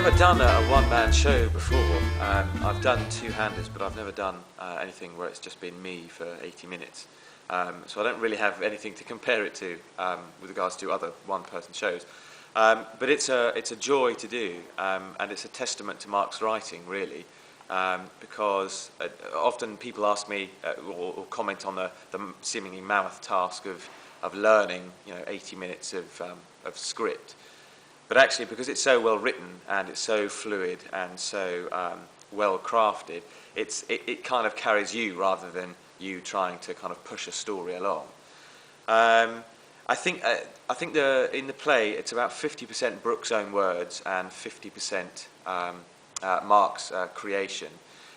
never done a one-man show before. I've done two-handers, but I've never done anything where it's just been me for 80 minutes. So I don't really have anything to compare it to with regards to other one-person shows. But it's a joy to do, and it's a testament to Mark's writing, really, because often people ask me or comment on the seemingly mammoth task of learning, 80 minutes of script. But actually, because it's so well written and it's so fluid and so well crafted, it kind of carries you rather than you trying to kind of push a story along. I think in the play it's about 50% Brooke's own words and 50% Mark's creation.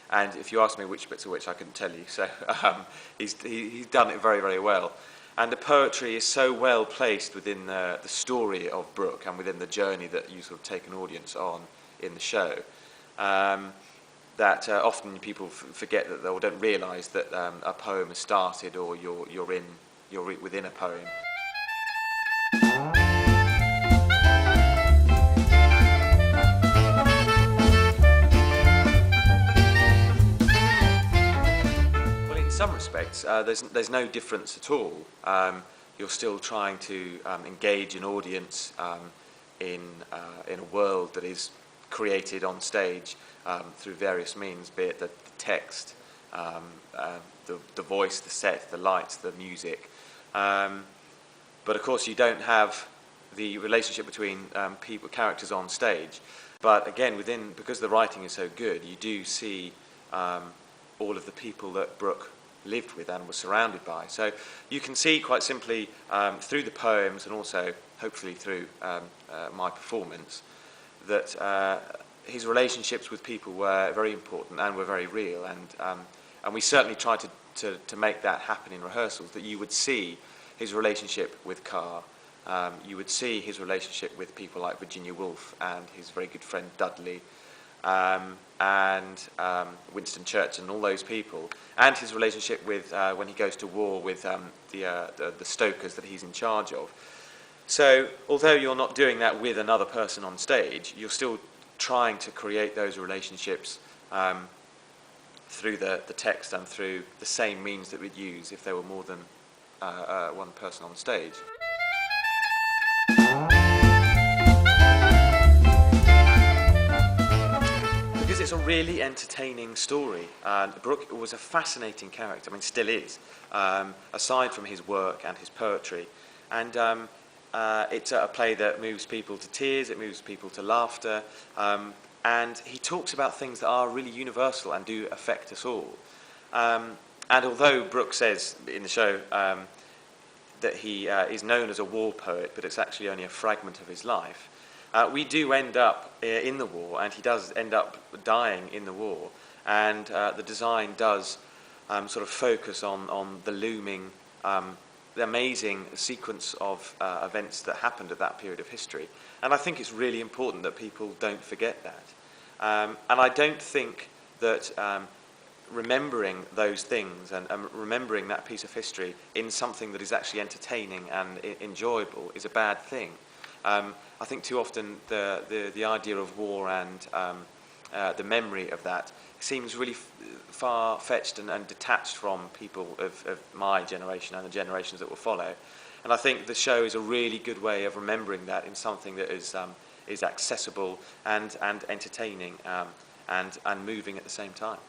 And if you ask me which bits are which, I couldn't tell you. So he's done it very, very well. And the poetry is so well placed within the story of Brooke and within the journey that you sort of take an audience on in the show, that often people forget that, or don't realise that a poem has started, or you're within a poem. In some respects, there's no difference at all. You're still trying to engage an audience in a world that is created on stage through various means, be it the text, the voice, the set, the lights, the music. But of course, you don't have the relationship between characters on stage. But again, because the writing is so good, you do see all of the people that Brooke lived with and was surrounded by. So you can see quite simply through the poems and also hopefully through my performance that his relationships with people were very important and were very real, and we certainly tried to make that happen in rehearsals, that you would see his relationship with Carr, you would see his relationship with people like Virginia Woolf and his very good friend Dudley, and Winston Churchill and all those people, and his relationship with when he goes to war with the stokers that he's in charge of. So although you're not doing that with another person on stage, you're still trying to create those relationships through the text and through the same means that we'd use if there were more than one person on stage. It's a really entertaining story. Brooke was a fascinating character, still is, aside from his work and his poetry. And it's a play that moves people to tears, it moves people to laughter, and he talks about things that are really universal and do affect us all. And although Brooke says in the show that he is known as a war poet, but it's actually only a fragment of his life, we do end up in the war, and he does end up dying in the war, and the design does sort of focus on the looming, the amazing sequence of events that happened at that period of history. And I think it's really important that people don't forget that. And I don't think that remembering those things and remembering that piece of history in something that is actually entertaining and enjoyable is a bad thing. I think too often the idea of war and the memory of that seems really far-fetched and detached from people of my generation and the generations that will follow. And I think the show is a really good way of remembering that in something that is accessible and entertaining and moving at the same time.